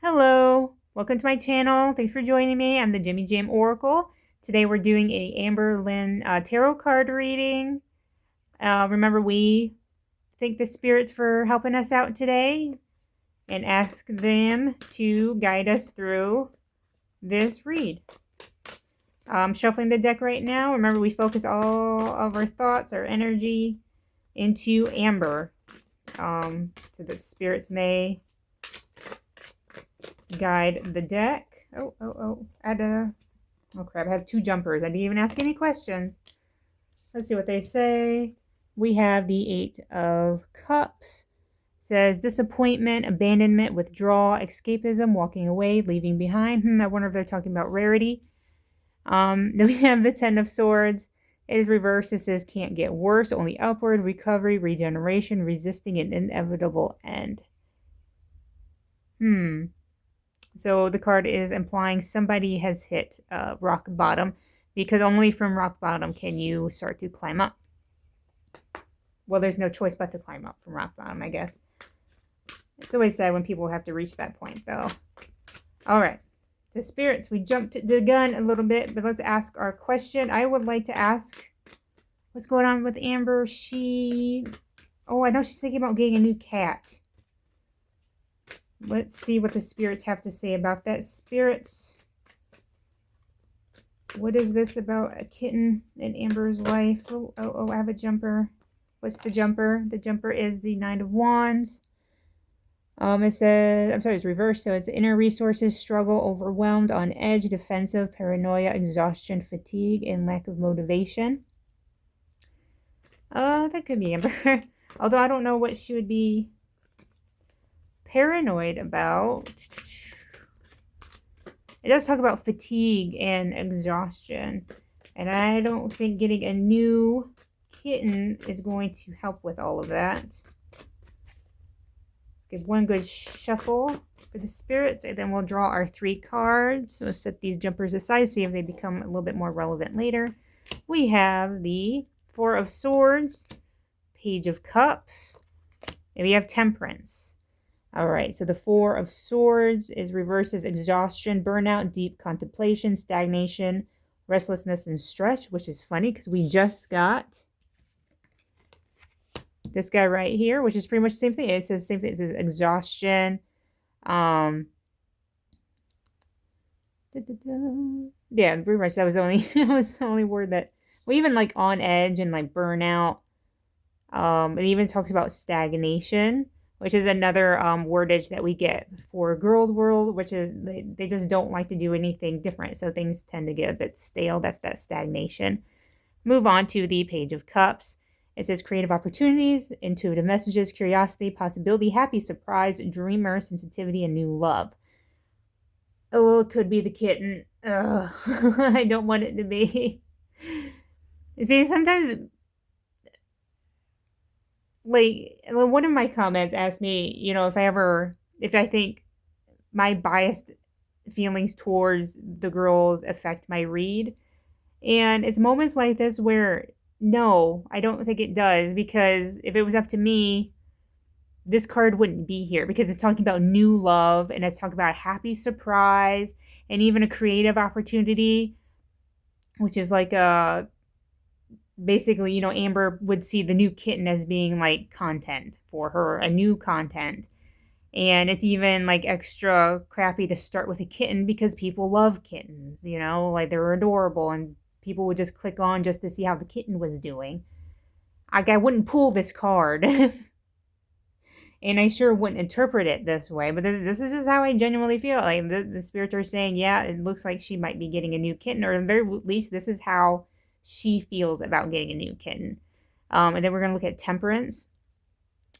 Hello, welcome to my channel. Thanks for joining me. I'm the Jimmy Jam Oracle. Today we're doing a Amberlynn tarot card reading. Remember, we thank the spirits for helping us out today and ask them to guide us through this read. I'm shuffling the deck right now. Remember, we focus all of our thoughts, our energy into Amber, so that spirits may guide the deck. Oh crap, I have two jumpers. I didn't even ask any questions. Let's see what they say. We have the Eight of Cups. It says disappointment, abandonment, withdrawal, escapism, walking away, leaving behind. I wonder if they're talking about rarity. Then we have the Ten of Swords. It is reversed. It says can't get worse, only upward, recovery, regeneration, resisting an inevitable end. So the card is implying somebody has hit rock bottom, because only from rock bottom can you start to climb up. Well, there's no choice but to climb up from rock bottom, I guess. It's always sad when people have to reach that point, though. All right. The spirits, we jumped the gun a little bit, but let's ask our question. I would like to ask, what's going on with Amber? I know she's thinking about getting a new cat. Let's see what the spirits have to say about that. Spirits, what is this about a kitten in Amber's life? Oh, I have a jumper. What's the jumper? The jumper is the Nine of Wands. It says, I'm sorry, it's reversed. So it's inner resources, struggle, overwhelmed, on edge, defensive, paranoia, exhaustion, fatigue, and lack of motivation. That could be Amber. Although I don't know what she would be paranoid about. It does talk about fatigue and exhaustion, and I don't think getting a new kitten is going to help with all of that. Let's give one good shuffle for the spirits, and then we'll draw our 3 cards. We'll set these jumpers aside, see if they become a little bit more relevant later. We have the Four of Swords, Page of Cups, and we have Temperance. All right, so the Four of Swords is reversed as exhaustion, burnout, deep contemplation, stagnation, restlessness, and stretch, which is funny because we just got this guy right here, which is pretty much the same thing. It says the same thing. It says exhaustion. Yeah, pretty much that was the only word that, well, even like on edge and like burnout. It even talks about stagnation, which is another wordage that we get for girl world, which is they just don't like to do anything different. So things tend to get a bit stale. That's that stagnation. Move on to the Page of Cups. It says creative opportunities, intuitive messages, curiosity, possibility, happy surprise, dreamer, sensitivity, and new love. Oh, it could be the kitten. Ugh. I don't want it to be. See, sometimes, like, one of my comments asked me, if I think my biased feelings towards the girls affect my read. And it's moments like this where, no, I don't think it does, because if it was up to me, this card wouldn't be here, because it's talking about new love, and it's talking about a happy surprise, and even a creative opportunity, which is like basically, Amber would see the new kitten as being like content for her, a new content. And it's even like extra crappy to start with a kitten because people love kittens, like they're adorable, and people would just click on just to see how the kitten was doing. Like, I wouldn't pull this card. And I sure wouldn't interpret it this way, but this is just how I genuinely feel. Like, the spirits are saying, yeah, it looks like she might be getting a new kitten, or at the very least, this is how she feels about getting a new kitten. And then we're going to look at Temperance.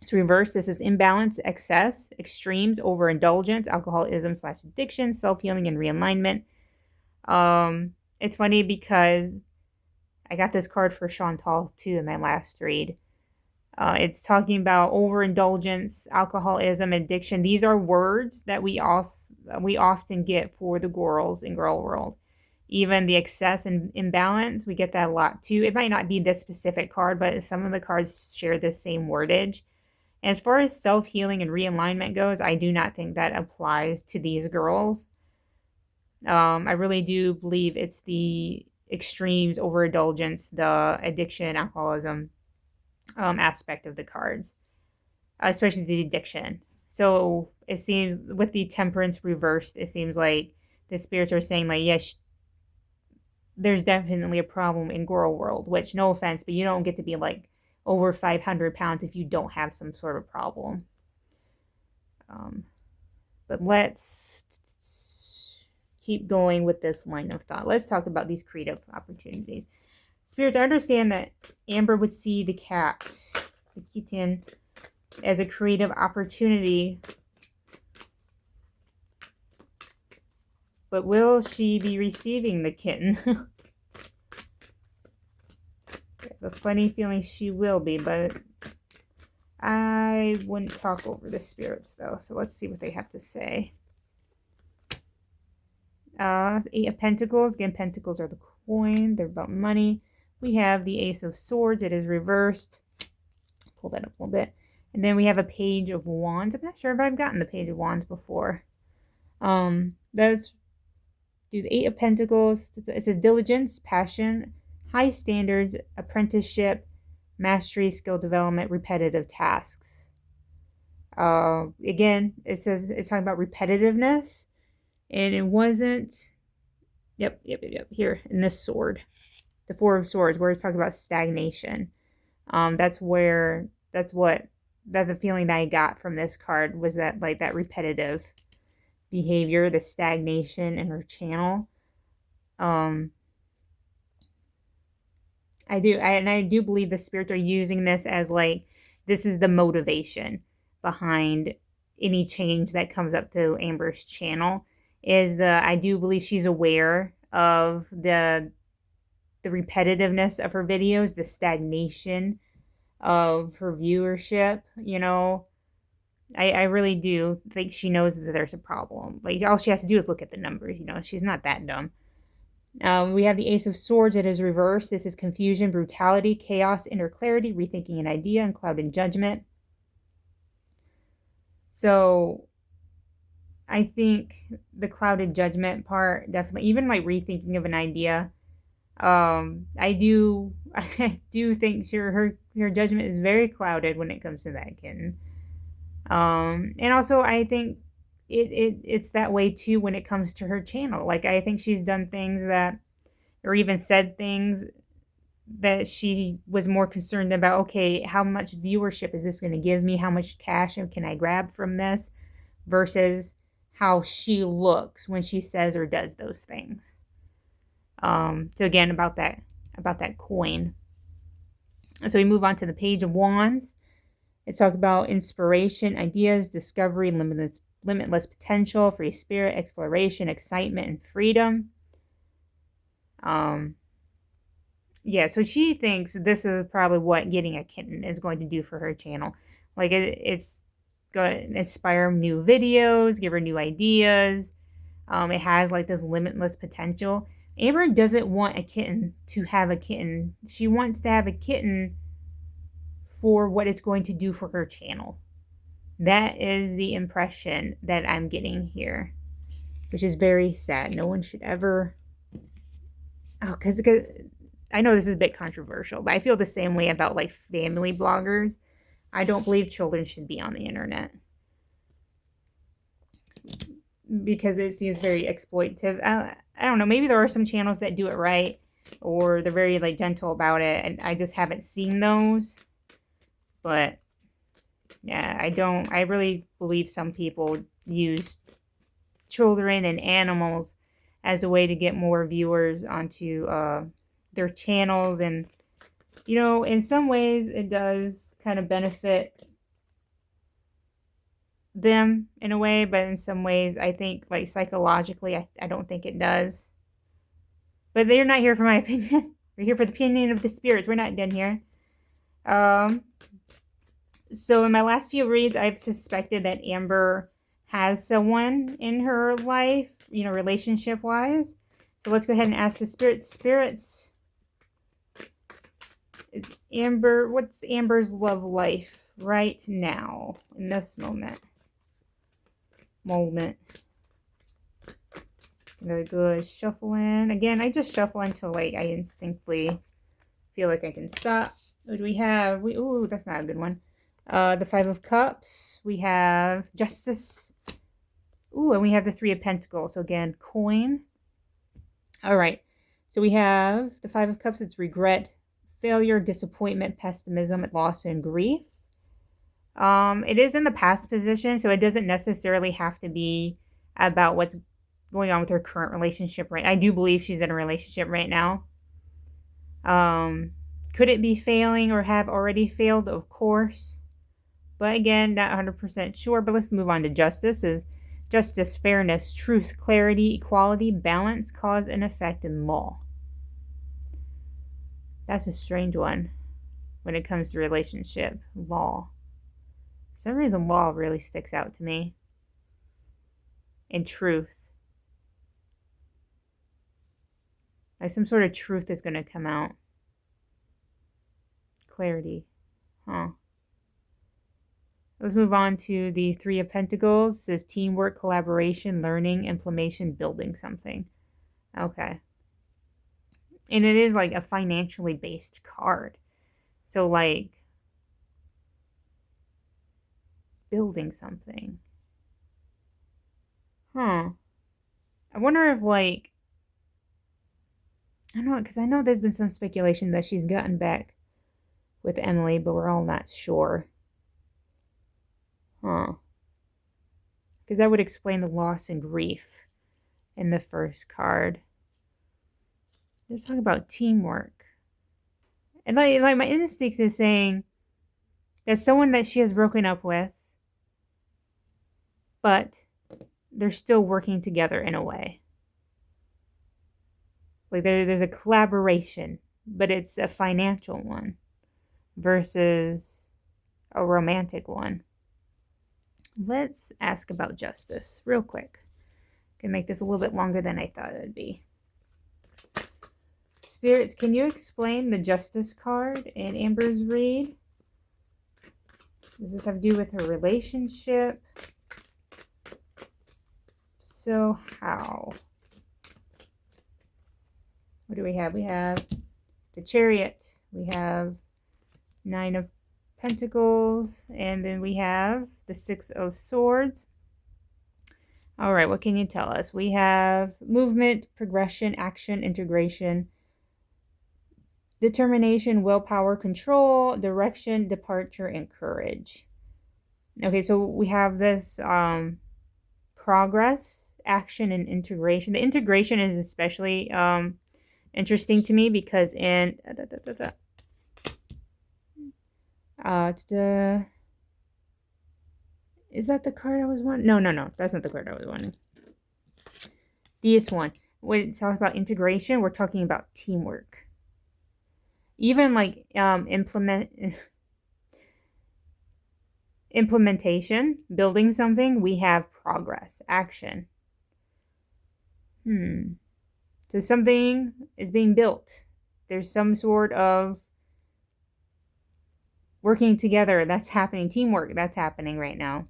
It's reversed. This is imbalance, excess, extremes, overindulgence, alcoholism / addiction, self-healing, and realignment. It's funny because I got this card for Chantal too in my last read. It's talking about overindulgence, alcoholism, addiction. These are words that we often get for the girls in girl world. Even the excess and imbalance, we get that a lot too. It might not be this specific card, but some of the cards share the same wordage. As far as self-healing and realignment goes, I do not think that applies to these girls. I really do believe it's the extremes, overindulgence, the addiction, alcoholism aspect of the cards, especially the addiction. So it seems with the temperance reversed, it seems like the spirits are saying like, yes, there's definitely a problem in girl world, which no offense, but you don't get to be like over 500 pounds if you don't have some sort of problem. But let's keep going with this line of thought. Let's talk about these creative opportunities. Spirits, I understand that Amber would see the cat, the kitten, as a creative opportunity. But will she be receiving the kitten? I have a funny feeling she will be, but I wouldn't talk over the spirits, though. So let's see what they have to say. Eight of Pentacles. Again, Pentacles are the coin. They're about money. We have the Ace of Swords. It is reversed. Pull that up a little bit. And then we have a Page of Wands. I'm not sure if I've gotten the Page of Wands before. Let's do the Eight of Pentacles. It says diligence, passion, high standards, apprenticeship, mastery, skill development, repetitive tasks. Again, it says it's talking about repetitiveness. And it wasn't, yep, here in this sword, the Four of Swords, where it's talking about stagnation. That's the feeling that I got from this card was that, like, that repetitive behavior, the stagnation in her channel. I do believe the spirits are using this as, like, this is the motivation behind any change that comes up to Amber's channel. I do believe she's aware of the repetitiveness of her videos, the stagnation of her viewership, you know. I really do think she knows that there's a problem. Like, all she has to do is look at the numbers, you know. She's not that dumb. We have the Ace of Swords. It is reversed. This is confusion, brutality, chaos, inner clarity, rethinking an idea, and clouded judgment. So I think the clouded judgment part, definitely, even like rethinking of an idea. I do think her judgment is very clouded when it comes to that kitten. And also I think it's that way too when it comes to her channel. Like, I think she's done things that, or even said things that she was more concerned about, okay, how much viewership is this going to give me? How much cash can I grab from this? Versus how she looks when she says or does those things. So again, about that coin. So we move on to the Page of Wands. It's talking about inspiration, ideas, discovery, limitless potential, free spirit, exploration, excitement, and freedom. Yeah, so she thinks this is probably what getting a kitten is going to do for her channel. Like, it's going to inspire new videos, give her new ideas. It has like this limitless potential. Amber doesn't want a kitten to have a kitten. She wants to have a kitten for what it's going to do for her channel. That is the impression that I'm getting here, which is very sad. No one should ever... Oh, because I know this is a bit controversial, but I feel the same way about like family bloggers. I don't believe children should be on the internet because it seems very exploitative. I don't know. Maybe there are some channels that do it right, or they're very like gentle about it, and I just haven't seen those. But yeah, I really believe some people use children and animals as a way to get more viewers onto their channels. And, you know, in some ways it does kind of benefit them in a way, but in some ways I think, like, psychologically, I don't think it does. But they're not here for my opinion. We're here for the opinion of the spirits. We're not done here. So in my last few reads, I've suspected that Amber has someone in her life, you know, relationship-wise. So let's go ahead and ask the spirits. Spirits, what's Amber's love life right now, in this moment. Really good. Shuffling. Again, I just shuffle until like I instinctively feel like I can stop. What do we have? Ooh, that's not a good one. The Five of Cups. We have Justice. Ooh, and we have the Three of Pentacles. So again, coin. All right. So we have the Five of Cups. It's regret, failure, disappointment, pessimism, loss, and grief. It is in the past position, so it doesn't necessarily have to be about what's going on with her current relationship right. I do believe she's in a relationship right now. Could it be failing or have already failed? Of course. But again, not 100% sure. But let's move on to justice. Is justice, fairness, truth, clarity, equality, balance, cause and effect, and law. That's a strange one when it comes to relationship. Law. For some reason, law really sticks out to me. And truth. Like some sort of truth is going to come out. Clarity. Huh. Let's move on to the Three of Pentacles. It says teamwork, collaboration, learning, implementation, building something. Okay. And it is like a financially based card. So like building something. Huh. I wonder if like, I don't know, because I know there's been some speculation that she's gotten back with Emily, but we're all not sure. Huh. Because that would explain the loss and grief in the first card. Let's talk about teamwork. And like my instinct is saying that someone that she has broken up with, but they're still working together in a way. Like there's a collaboration, but it's a financial one versus a romantic one. Let's ask about justice real quick. Can make this a little bit longer than I thought it would be. Spirits, can you explain the justice card in Amber's read? Does this have to do with her relationship? So how? What do we have? We have the Chariot. We have Nine of Pentacles. And then we have the Six of Swords. All right, what can you tell us? We have movement, progression, action, integration, determination, willpower, control, direction, departure, and courage. Okay, so we have this progress, action, and integration. The integration is especially interesting to me because in is that the card I was wanting? No, that's not the card I was wanting. This one, when it talks about integration, we're talking about teamwork. Even like implementation, building something, we have progress, action. So something is being built. There's some sort of working together that's happening, teamwork that's happening right now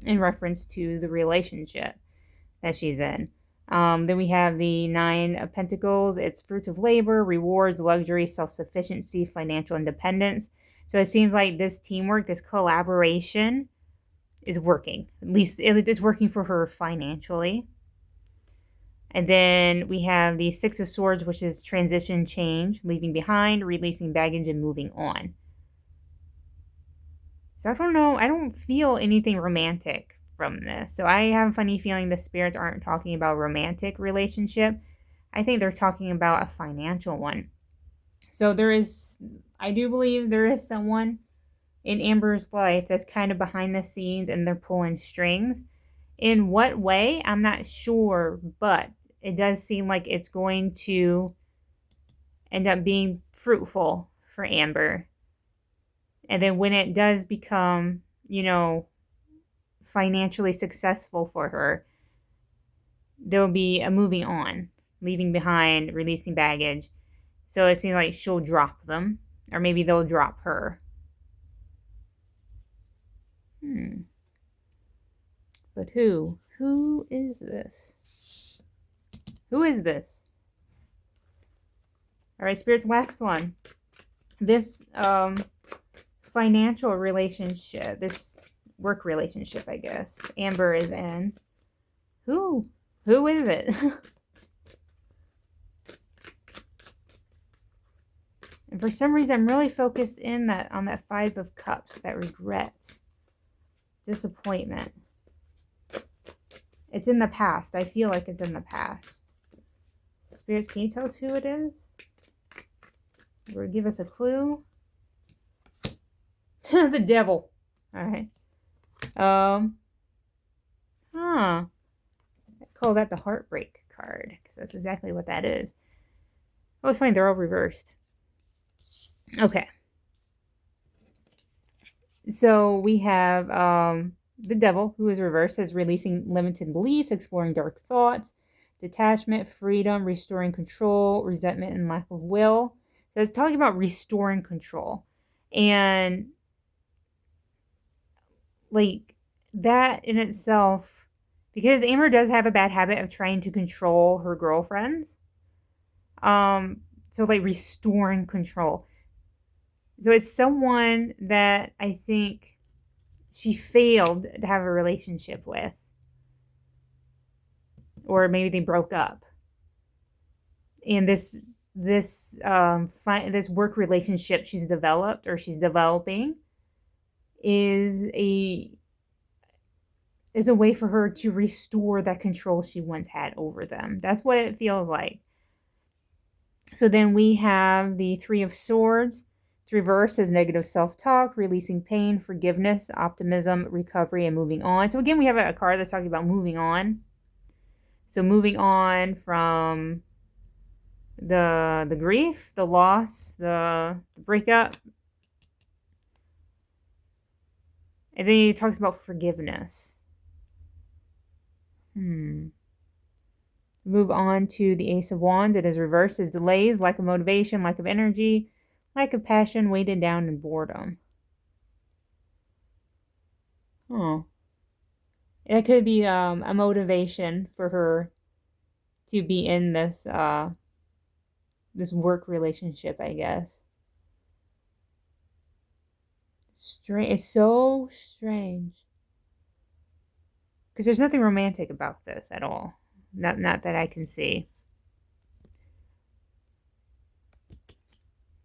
in reference to the relationship that she's in. Then we have the Nine of Pentacles. It's fruits of labor, rewards, luxury, self-sufficiency, financial independence. So it seems like this teamwork, this collaboration is working. At least it's working for her financially. And then we have the Six of Swords, which is transition, change, leaving behind, releasing baggage, and moving on. So I don't know. I don't feel anything romantic from this. So I have a funny feeling the spirits aren't talking about a romantic relationship. I think they're talking about a financial one. So I do believe there is someone in Amber's life that's kind of behind the scenes and they're pulling strings. In what way? I'm not sure, but it does seem like it's going to end up being fruitful for Amber. And then when it does become, financially successful for her, there will be a moving on, leaving behind, releasing baggage. So it seems like she'll drop them, or maybe they'll drop her. But who? Who is this? Who is this? All right, Spirit's last one. This financial relationship, this work relationship, I guess, Amber is in. Who? Who is it? And for some reason, I'm really focused on that Five of Cups, that regret, disappointment. It's in the past. I feel like it's in the past. Spirits, can you tell us who it is? Or give us a clue? The devil. All right. I call that the heartbreak card, because that's exactly what that is. Oh, it's funny. They're all reversed. Okay. So we have the devil, who is reversed, as releasing limited beliefs, exploring dark thoughts, detachment, freedom, restoring control, resentment, and lack of will. So it's talking about restoring control. And like that in itself, because Amber does have a bad habit of trying to control her girlfriends. So like restoring control. So it's someone that I think she failed to have a relationship with. Or maybe they broke up. And this work relationship she's developed, or she's developing, is a way for her to restore that control she once had over them. That's what it feels like. So then we have the Three of Swords. It's reversed as negative self-talk, releasing pain, forgiveness, optimism, recovery, and moving on. So again, we have a card that's talking about moving on. So moving on from the grief, the loss, the breakup. And then he talks about forgiveness. Move on to the Ace of Wands. It is reversed as delays, lack of motivation, lack of energy, lack of passion, weighted down, and boredom. Oh. It could be a motivation for her to be in this this work relationship, I guess. It's so strange. Because there's nothing romantic about this at all. Not that I can see.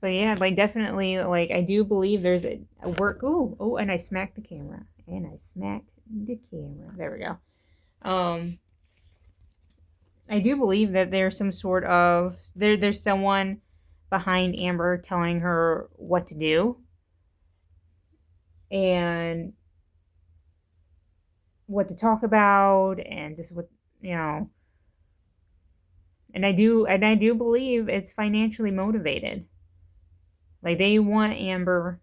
But yeah, like definitely, like I do believe there's a work. Oh, and I smacked the camera. There we go. I do believe that there's some sort of there's someone behind Amber telling her what to do and what to talk about, and just what, you know. And I do believe it's financially motivated. Like they want Amber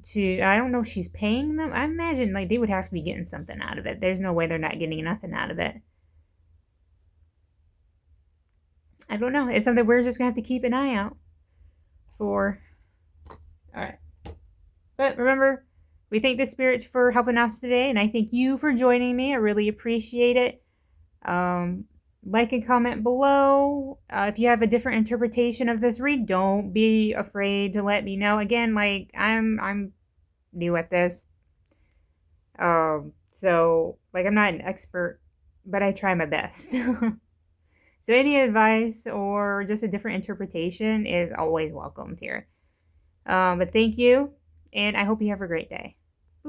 to, I don't know if she's paying them. I imagine like they would have to be getting something out of it. There's no way they're not getting nothing out of it. I don't know. It's something we're just going to have to keep an eye out for. All right. But remember, we thank the spirits for helping us today, and I thank you for joining me. I really appreciate it. Like and comment below. If you have a different interpretation of this read, don't be afraid to let me know. Again, like I'm new at this. So like I'm not an expert, but I try my best. So any advice or just a different interpretation is always welcomed here. But thank you, and I hope you have a great day.